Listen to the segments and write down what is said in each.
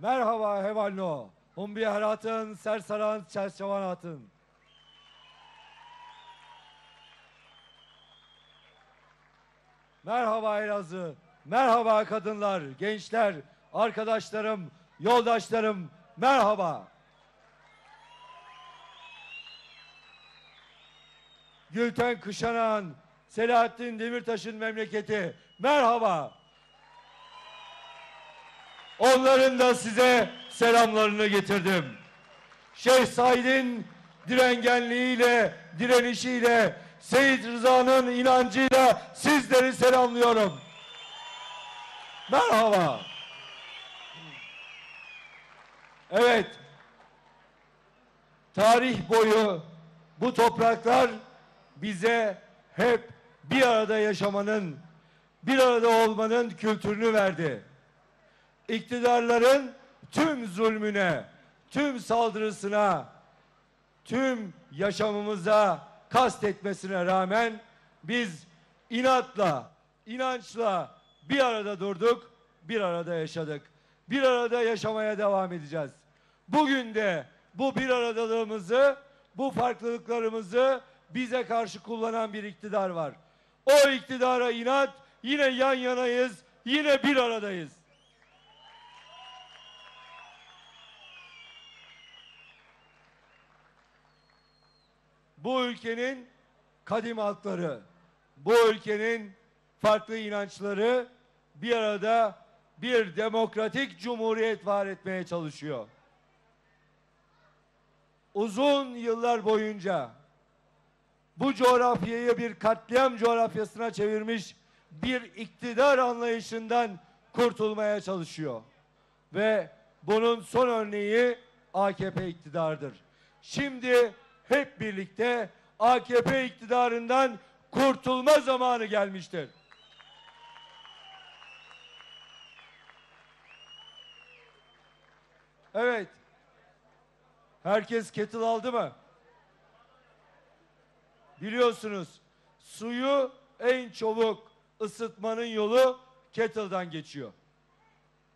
Merhaba hevalno. Humbi haratın, sersaran, çerçevanatın. Merhaba Elazığ. Merhaba kadınlar, gençler, arkadaşlarım, yoldaşlarım. Merhaba. Gülten Kışanan, Selahattin Demirtaş'ın memleketi. Merhaba. Onların da size selamlarını getirdim. Şeyh Said'in direngenliğiyle, direnişiyle, Seyit Rıza'nın inancıyla sizleri selamlıyorum. Merhaba. Evet, tarih boyu bu topraklar bize hep bir arada yaşamanın, bir arada olmanın kültürünü verdi. İktidarların tüm zulmüne, tüm saldırısına, tüm yaşamımıza kastetmesine rağmen biz inatla, inançla bir arada durduk, bir arada yaşadık. Bir arada yaşamaya devam edeceğiz. Bugün de bu bir aradalığımızı, bu farklılıklarımızı bize karşı kullanan bir iktidar var. O iktidara inat, yine yan yanayız, yine bir aradayız. Bu ülkenin kadim halkları, bu ülkenin farklı inançları bir arada bir demokratik cumhuriyet var etmeye çalışıyor. Uzun yıllar boyunca bu coğrafyayı bir katliam coğrafyasına çevirmiş bir iktidar anlayışından kurtulmaya çalışıyor. Ve bunun son örneği AKP iktidarıdır. Şimdi hep birlikte AKP iktidarından kurtulma zamanı gelmiştir. Evet. Herkes kettle aldı mı? Biliyorsunuz suyu en çabuk ısıtmanın yolu kettle'dan geçiyor.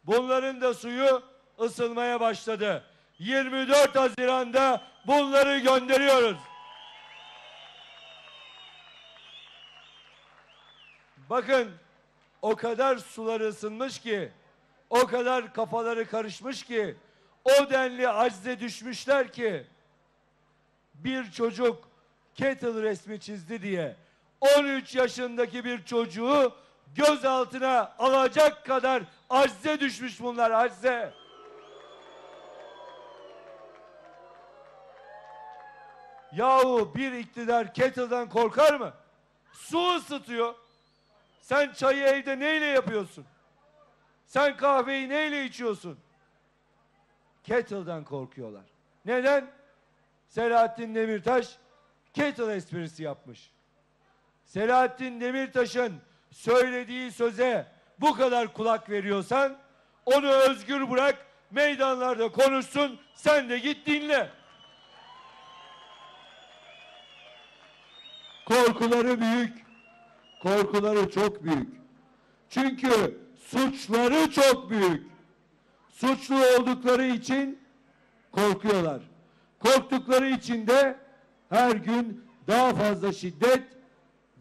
Bunların da suyu ısınmaya başladı. 24 Haziran'da bunları gönderiyoruz. Bakın o kadar suları ısınmış ki, o kadar kafaları karışmış ki, o denli acize düşmüşler ki bir çocuk kettle resmi çizdi diye 13 yaşındaki bir çocuğu gözaltına alacak kadar acize düşmüş bunlar, acize. Yahu bir iktidar kettle'dan korkar mı? Su ısıtıyor. Sen çayı evde neyle yapıyorsun? Sen kahveyi neyle içiyorsun? Kettle'dan korkuyorlar. Neden? Selahattin Demirtaş kettle esprisi yapmış. Selahattin Demirtaş'ın söylediği söze bu kadar kulak veriyorsan onu özgür bırak, meydanlarda konuşsun, sen de git dinle. Korkuları büyük, korkuları çok büyük. Çünkü suçları çok büyük. Suçlu oldukları için korkuyorlar. Korktukları için de her gün daha fazla şiddet,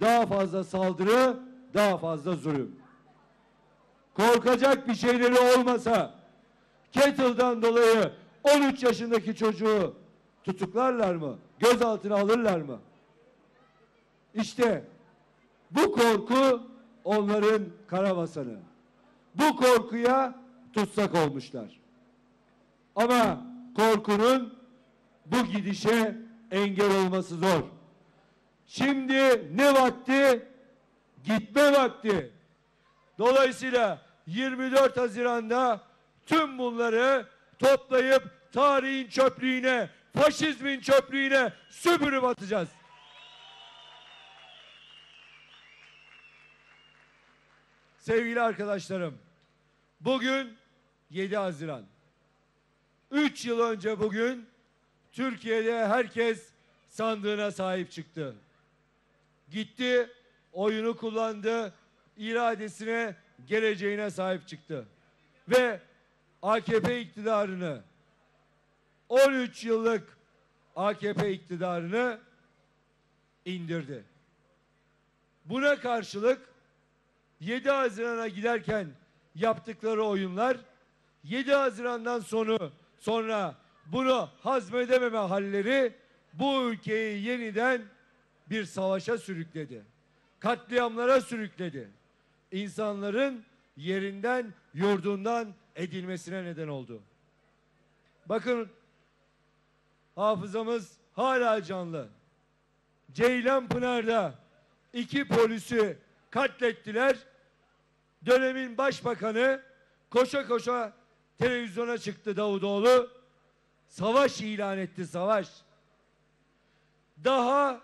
daha fazla saldırı, daha fazla zulüm. Korkacak bir şeyleri olmasa kettle'dan dolayı 13 yaşındaki çocuğu tutuklarlar mı? Gözaltına alırlar mı? İşte bu korku onların karabasanı. Bu korkuya tutsak olmuşlar. Ama korkunun bu gidişe engel olması zor. Şimdi ne vakti? Gitme vakti. Dolayısıyla 24 Haziran'da tüm bunları toplayıp tarihin çöplüğüne, faşizmin çöplüğüne süpürüp atacağız. Sevgili arkadaşlarım, bugün 7 Haziran. 3 yıl önce bugün Türkiye'de herkes sandığına sahip çıktı. Gitti, oyunu kullandı, iradesine, geleceğine sahip çıktı. Ve AKP iktidarını, 13 yıllık AKP iktidarını indirdi. Buna karşılık 7 Haziran'a giderken yaptıkları oyunlar, 7 Haziran'dan sonra bunu hazmedememe halleri bu ülkeyi yeniden bir savaşa sürükledi. Katliamlara sürükledi. İnsanların yerinden, yurdundan edilmesine neden oldu. Bakın, hafızamız hala canlı. Ceylanpınar'da 2 polisi katlettiler. Dönemin başbakanı koşa koşa televizyona çıktı, Davutoğlu. Savaş ilan etti, savaş. Daha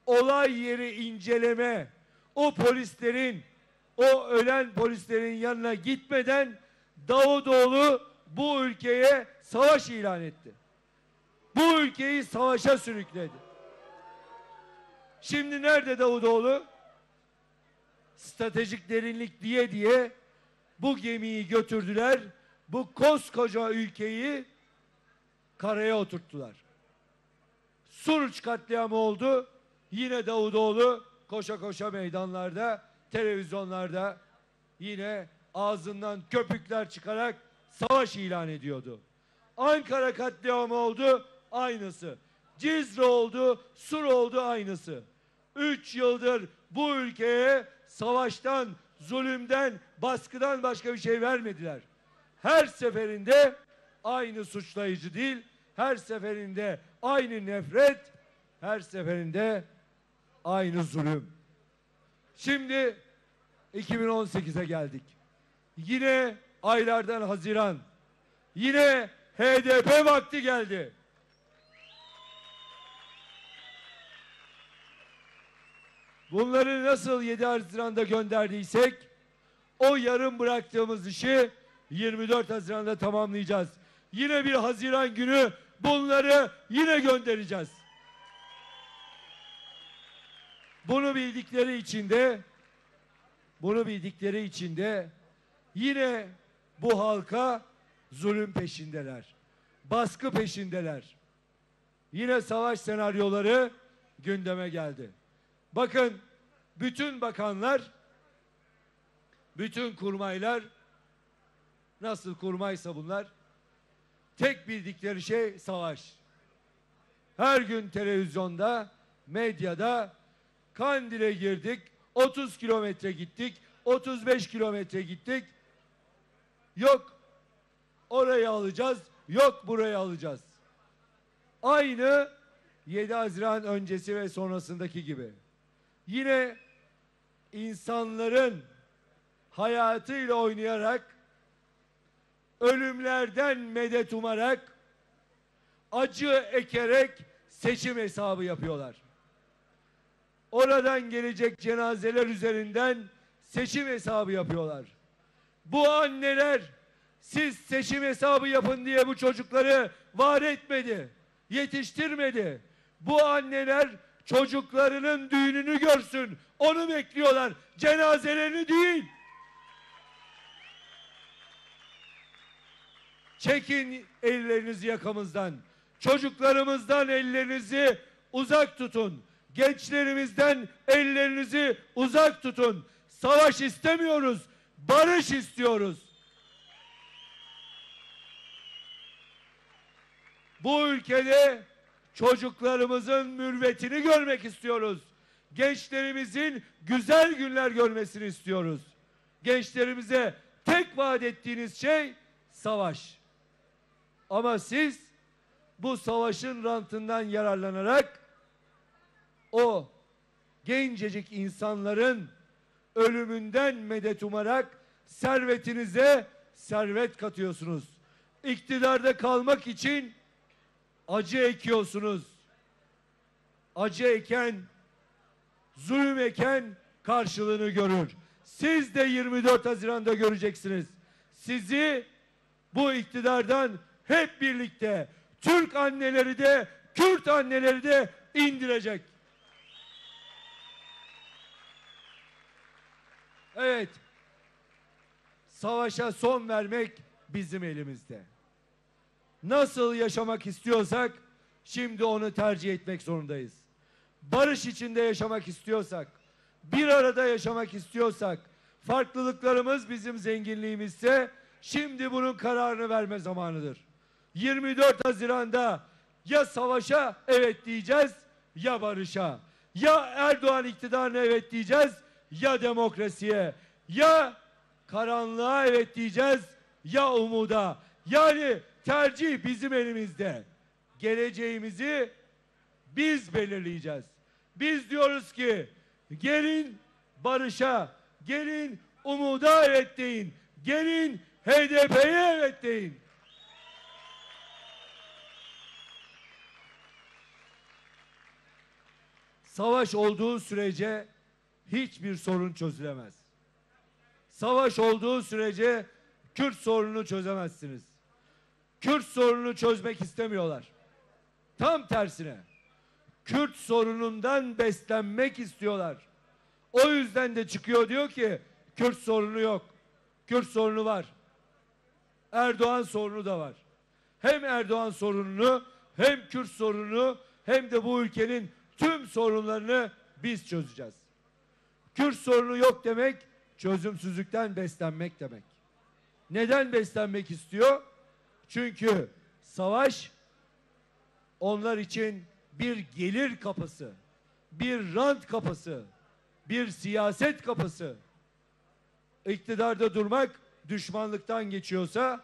olay yeri inceleme, o polislerin, o ölen polislerin yanına gitmeden Davutoğlu bu ülkeye savaş ilan etti. Bu ülkeyi savaşa sürükledi. Şimdi nerede Davutoğlu? Stratejik derinlik diye bu gemiyi götürdüler. Bu koskoca ülkeyi karaya oturttular. Suruç katliamı oldu. Yine Davutoğlu koşa koşa meydanlarda, televizyonlarda yine ağzından köpükler çıkarak savaş ilan ediyordu. Ankara katliamı oldu, aynısı. Cizre oldu, Sur oldu, aynısı. 3 yıldır bu ülkeye savaştan, zulümden, baskıdan başka bir şey vermediler. Her seferinde aynı suçlayıcı dil, her seferinde aynı nefret, her seferinde aynı zulüm. Şimdi 2018'e geldik. Yine aylardan Haziran. Yine HDP vakti geldi. Bunları nasıl 7 Haziran'da gönderdiysek o yarım bıraktığımız işi 24 Haziran'da tamamlayacağız. Yine bir Haziran günü bunları yine göndereceğiz. Bunu bildikleri için de yine bu halka zulüm peşindeler. Baskı peşindeler. Yine savaş senaryoları gündeme geldi. Bakın, bütün bakanlar, bütün kurmaylar, nasıl kurmaysa bunlar, tek bildikleri şey savaş. Her gün televizyonda, medyada Kandil'e girdik, 30 kilometre gittik, 35 kilometre gittik. Yok orayı alacağız, yok burayı alacağız. Aynı 7 Haziran öncesi ve sonrasındaki gibi. Yine insanların hayatıyla oynayarak, ölümlerden medet umarak, acı ekerek seçim hesabı yapıyorlar. Oradan gelecek cenazeler üzerinden seçim hesabı yapıyorlar. Bu anneler siz seçim hesabı yapın diye bu çocukları var etmedi, yetiştirmedi. Bu anneler çocuklarının düğününü görsün, onu bekliyorlar, cenazelerini değil. Çekin ellerinizi yakamızdan, çocuklarımızdan ellerinizi uzak tutun, gençlerimizden ellerinizi uzak tutun. Savaş istemiyoruz, barış istiyoruz. Bu ülkede çocuklarımızın mürvetini görmek istiyoruz. Gençlerimizin güzel günler görmesini istiyoruz. Gençlerimize tek vaat ettiğiniz şey savaş. Ama siz bu savaşın rantından yararlanarak o gencecik insanların ölümünden medet umarak servetinize servet katıyorsunuz. İktidarda kalmak için acı ekiyorsunuz. Acı eken, zulüm eken karşılığını görür. Siz de 24 Haziran'da göreceksiniz. Sizi bu iktidardan hep birlikte Türk anneleri de, Kürt anneleri de indirecek. Evet, savaşa son vermek bizim elimizde. Nasıl yaşamak istiyorsak şimdi onu tercih etmek zorundayız. Barış içinde yaşamak istiyorsak, bir arada yaşamak istiyorsak, farklılıklarımız bizim zenginliğimizse şimdi bunun kararını verme zamanıdır. 24 Haziran'da ya savaşa evet diyeceğiz ya barışa. Ya Erdoğan iktidarına evet diyeceğiz ya demokrasiye. Ya karanlığa evet diyeceğiz ya umuda. Yani tercih bizim elimizde. Geleceğimizi biz belirleyeceğiz. Biz diyoruz ki gelin barışa, gelin umuda evet deyin. Gelin HDP'ye evet deyin. Savaş olduğu sürece hiçbir sorun çözülemez. Savaş olduğu sürece Kürt sorununu çözemezsiniz. Kürt sorununu çözmek istemiyorlar. Tam tersine Kürt sorunundan beslenmek istiyorlar. O yüzden de çıkıyor diyor ki Kürt sorunu yok. Kürt sorunu var. Erdoğan sorunu da var. Hem Erdoğan sorununu hem Kürt sorununu hem de bu ülkenin tüm sorunlarını biz çözeceğiz. Kürt sorunu yok demek çözümsüzlükten beslenmek demek. Neden beslenmek istiyor? Çünkü savaş onlar için bir gelir kapısı, bir rant kapısı, bir siyaset kapısı. İktidarda durmak düşmanlıktan geçiyorsa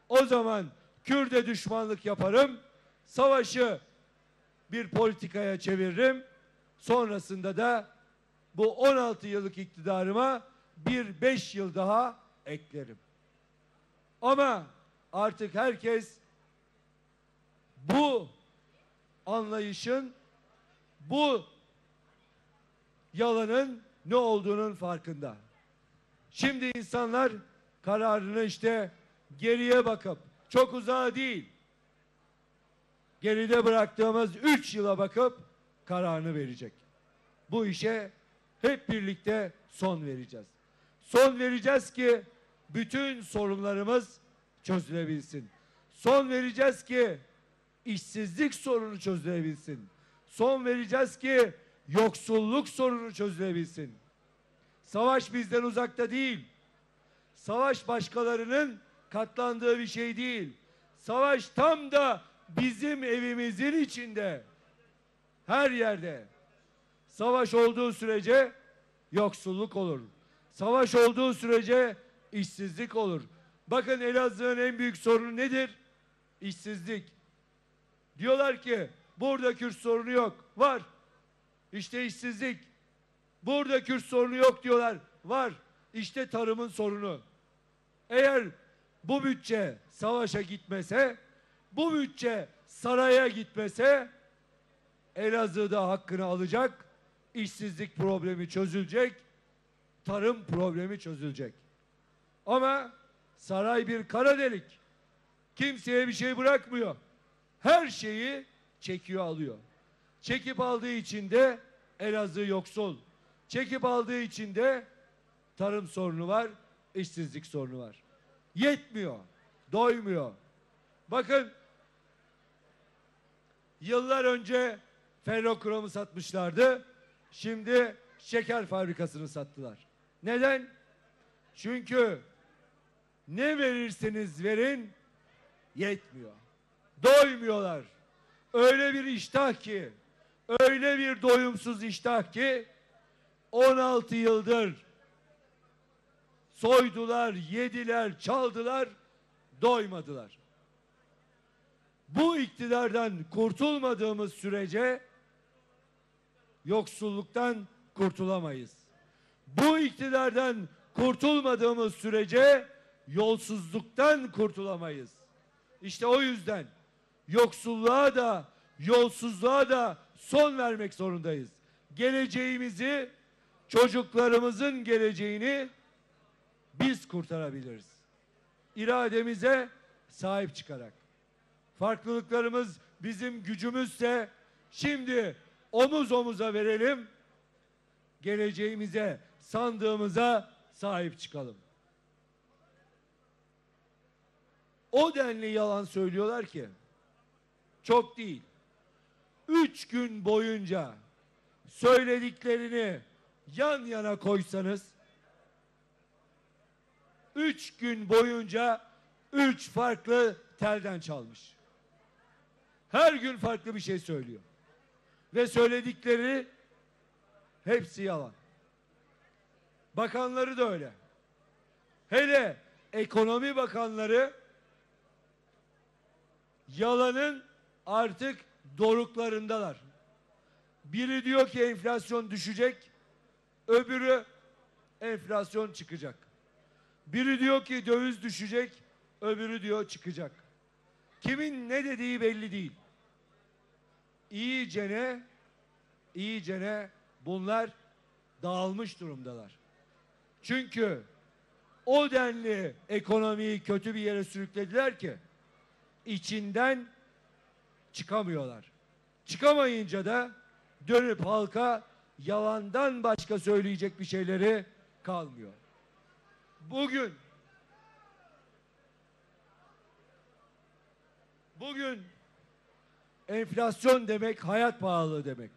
o zaman Kürt'e düşmanlık yaparım, savaşı bir politikaya çeviririm, sonrasında da bu 16 yıllık iktidarıma bir 5 yıl daha eklerim. Ama artık herkes bu anlayışın, bu yalanın ne olduğunun farkında. Şimdi insanlar kararını işte geriye bakıp, çok uzağa değil, geride bıraktığımız 3 yıla bakıp kararını verecek. Bu işe hep birlikte son vereceğiz. Son vereceğiz ki bütün sorunlarımız çözülebilsin. Son vereceğiz ki işsizlik sorunu çözülebilsin. Son vereceğiz ki yoksulluk sorunu çözülebilsin. Savaş bizden uzakta değil. Savaş başkalarının katlandığı bir şey değil. Savaş tam da bizim evimizin içinde. Her yerde. Savaş olduğu sürece yoksulluk olur. Savaş olduğu sürece işsizlik olur. Bakın Elazığ'ın en büyük sorunu nedir? İşsizlik. Diyorlar ki burada Kürt sorunu yok. Var. İşte işsizlik. Burada Kürt sorunu yok diyorlar. Var. İşte tarımın sorunu. Eğer bu bütçe savaşa gitmese, bu bütçe saraya gitmese Elazığ'da hakkını alacak, işsizlik problemi çözülecek, tarım problemi çözülecek. Ama saray bir kara delik. Kimseye bir şey bırakmıyor. Her şeyi çekiyor alıyor. Çekip aldığı için de Elazığ yoksul. Çekip aldığı için de tarım sorunu var, işsizlik sorunu var. Yetmiyor, doymuyor. Bakın, yıllar önce ferrokromu satmışlardı. Şimdi şeker fabrikasını sattılar. Neden? Çünkü ne verirseniz verin yetmiyor. Doymuyorlar. Öyle bir iştah ki, öyle bir doyumsuz iştah ki 16 yıldır soydular, yediler, çaldılar, doymadılar. Bu iktidardan kurtulmadığımız sürece yoksulluktan kurtulamayız. Bu iktidardan kurtulmadığımız sürece yolsuzluktan kurtulamayız. İşte o yüzden yoksulluğa da, yolsuzluğa da son vermek zorundayız. Geleceğimizi, çocuklarımızın geleceğini biz kurtarabiliriz. İrademize sahip çıkarak. Farklılıklarımız bizim gücümüzse şimdi omuz omuza verelim, geleceğimize, sandığımıza sahip çıkalım. O denli yalan söylüyorlar ki çok değil. 3 gün boyunca söylediklerini yan yana koysanız 3 gün boyunca 3 farklı telden çalmış. Her gün farklı bir şey söylüyor. Ve söyledikleri hepsi yalan. Bakanları da öyle. Hele ekonomi bakanları yalanın artık doruklarındalar. Biri diyor ki enflasyon düşecek, öbürü enflasyon çıkacak. Biri diyor ki döviz düşecek, öbürü diyor çıkacak. Kimin ne dediği belli değil. İyicene bunlar dağılmış durumdalar. Çünkü o denli ekonomiyi kötü bir yere sürüklediler ki içinden çıkamıyorlar. Çıkamayınca da dönüp halka yalandan başka söyleyecek bir şeyleri kalmıyor. Bugün enflasyon demek hayat pahalılığı demek.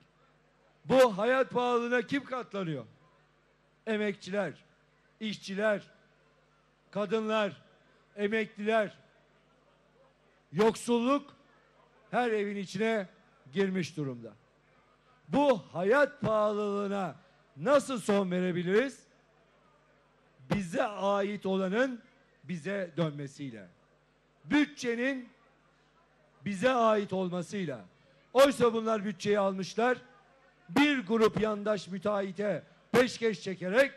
Bu hayat pahalılığına kim katlanıyor? Emekçiler, işçiler, kadınlar, emekliler. Yoksulluk her evin içine girmiş durumda. Bu hayat pahalılığına nasıl son verebiliriz? Bize ait olanın bize dönmesiyle. Bütçenin bize ait olmasıyla. Oysa bunlar bütçeyi almışlar. Bir grup yandaş müteahhite peşkeş çekerek,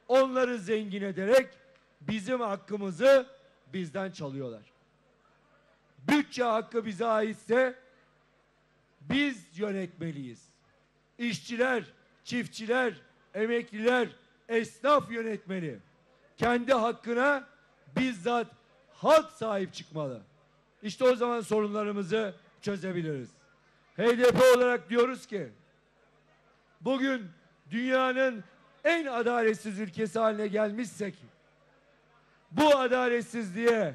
onları zengin ederek bizim hakkımızı bizden çalıyorlar. Bütçe hakkı bize aitse biz yönetmeliyiz. İşçiler, çiftçiler, emekliler, esnaf yönetmeli. Kendi hakkına bizzat halk sahip çıkmalı. İşte o zaman sorunlarımızı çözebiliriz. HDP olarak diyoruz ki bugün dünyanın en adaletsiz ülkesi haline gelmişsek bu adaletsizliğe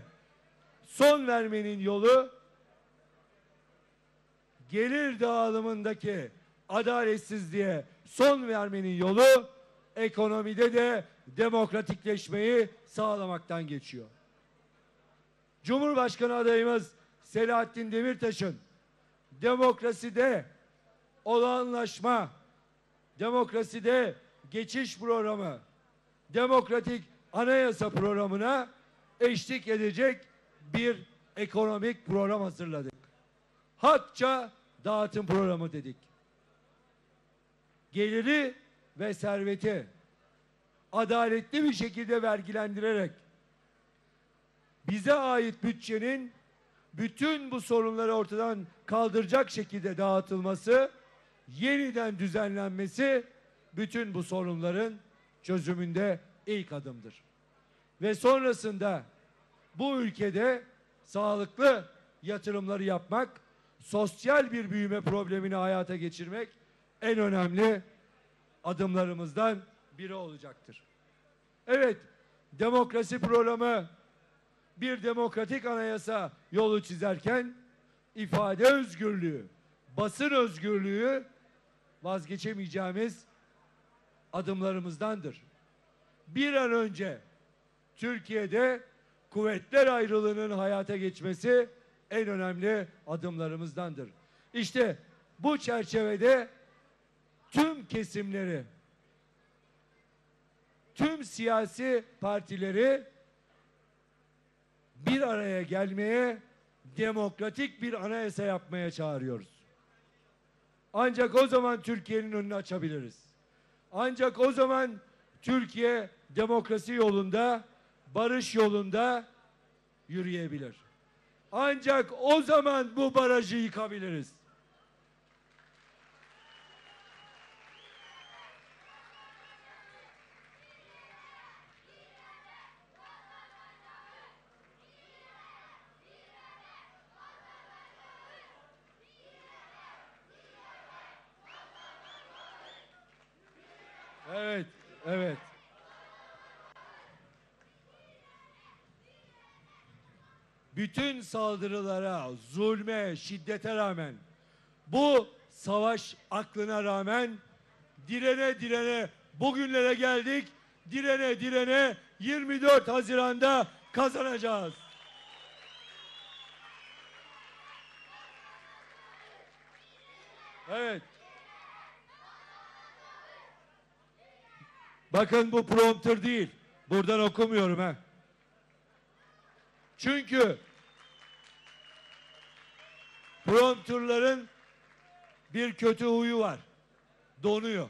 son vermenin yolu gelir dağılımındaki adaletsizliğe son vermenin yolu ekonomide de demokratikleşmeyi sağlamaktan geçiyor. Cumhurbaşkanı adayımız Selahattin Demirtaş'ın demokraside olağanlaşma, demokraside geçiş programı, demokratik anayasa programına eşlik edecek bir ekonomik program hazırladık. Hakça dağıtım programı dedik. Geliri ve serveti adaletli bir şekilde vergilendirerek bize ait bütçenin bütün bu sorunları ortadan kaldıracak şekilde dağıtılması, yeniden düzenlenmesi bütün bu sorunların çözümünde ilk adımdır. Ve sonrasında bu ülkede sağlıklı yatırımları yapmak, sosyal bir büyüme problemini hayata geçirmek en önemli adımlarımızdan biri olacaktır. Evet, demokrasi programı bir demokratik anayasa yolu çizerken ifade özgürlüğü, basın özgürlüğü vazgeçemeyeceğimiz adımlarımızdandır. Bir an önce Türkiye'de kuvvetler ayrılığının hayata geçmesi en önemli adımlarımızdandır. İşte bu çerçevede tüm kesimleri, tüm siyasi partileri bir araya gelmeye, demokratik bir anayasa yapmaya çağırıyoruz. Ancak o zaman Türkiye'nin önünü açabiliriz. Ancak o zaman Türkiye demokrasi yolunda, barış yolunda yürüyebilir. Ancak o zaman bu barajı yıkabiliriz. Evet, evet. bütün saldırılara, zulme, şiddete rağmen, bu savaş aklına rağmen direne direne bugünlere geldik. Direne direne 24 Haziran'da kazanacağız. Evet. Bakın bu prompter değil. Buradan okumuyorum ha. Çünkü prompterların bir kötü huyu var. Donuyor.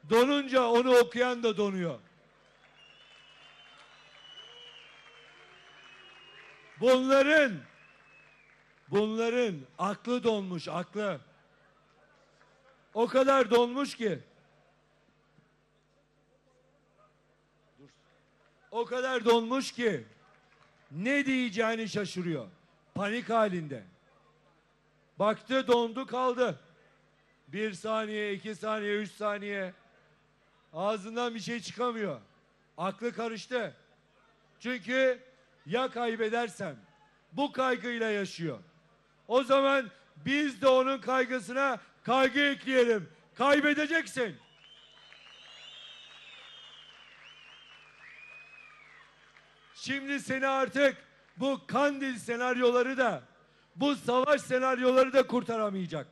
Donunca onu okuyan da donuyor. Bunların aklı donmuş, aklı. O kadar donmuş ki. O kadar donmuş ki ne diyeceğini şaşırıyor. Panik halinde. Baktı, dondu kaldı. 1 saniye, 2 saniye, 3 saniye. Ağzından bir şey çıkamıyor. Aklı karıştı. Çünkü ya kaybedersem, bu kaygıyla yaşıyor. O zaman biz de onun kaygısına kaygı ekleyelim. Kaybedeceksin. Şimdi seni artık bu Kandil senaryoları da, bu savaş senaryoları da kurtaramayacak.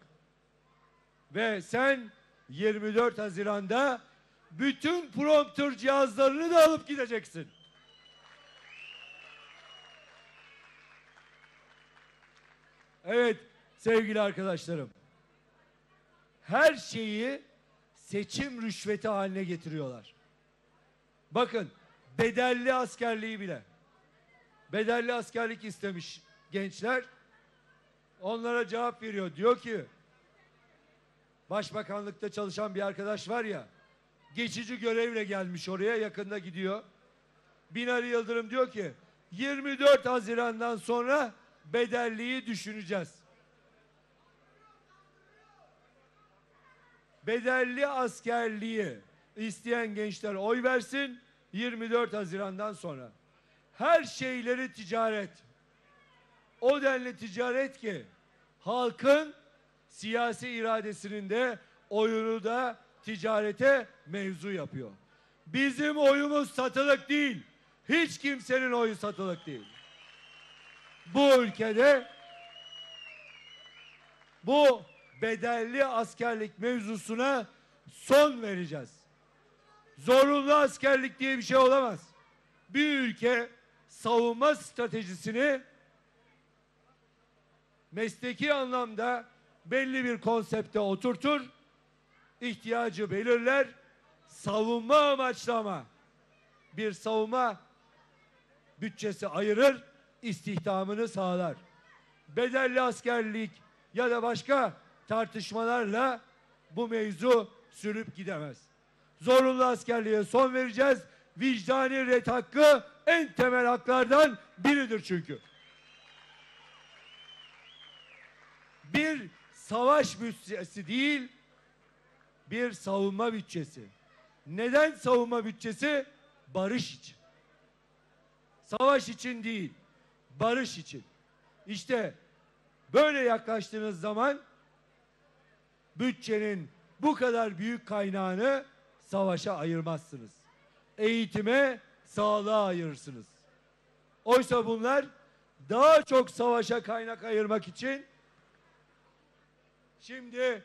Ve sen 24 Haziran'da bütün prompter cihazlarını da alıp gideceksin. Evet sevgili arkadaşlarım. Her şeyi seçim rüşveti haline getiriyorlar. Bakın, bedelli askerliği bile. Bedelli askerlik istemiş gençler. Onlara cevap veriyor. Diyor ki, Başbakanlıkta çalışan bir arkadaş var ya, geçici görevle gelmiş oraya, yakında gidiyor. Binali Yıldırım diyor ki 24 Haziran'dan sonra bedelliyi düşüneceğiz. Bedelli askerliği isteyen gençler oy versin 24 Haziran'dan sonra. Her şeyleri ticaret. O denli ticaret ki halkın siyasi iradesinin de oyunu da ticarete mevzu yapıyor. Bizim oyumuz satılık değil. Hiç kimsenin oyu satılık değil. Bu ülkede bu bedelli askerlik mevzusuna son vereceğiz. Zorunlu askerlik diye bir şey olamaz. Bir ülke savunma stratejisini mesleki anlamda belli bir konsepte oturtur, ihtiyacı belirler, savunma amaçlama bir savunma bütçesi ayırır, istihdamını sağlar. Bedelli askerlik ya da başka tartışmalarla bu mevzu sürüp gidemez. Zorunlu askerliğe son vereceğiz. Vicdani ret hakkı en temel haklardan biridir çünkü. Bir savaş bütçesi değil, bir savunma bütçesi. Neden savunma bütçesi? Barış için. Savaş için değil, barış için. İşte böyle yaklaştığınız zaman bütçenin bu kadar büyük kaynağını savaşa ayırmazsınız. Eğitime, sağlığa ayırırsınız. Oysa bunlar daha çok savaşa kaynak ayırmak için şimdi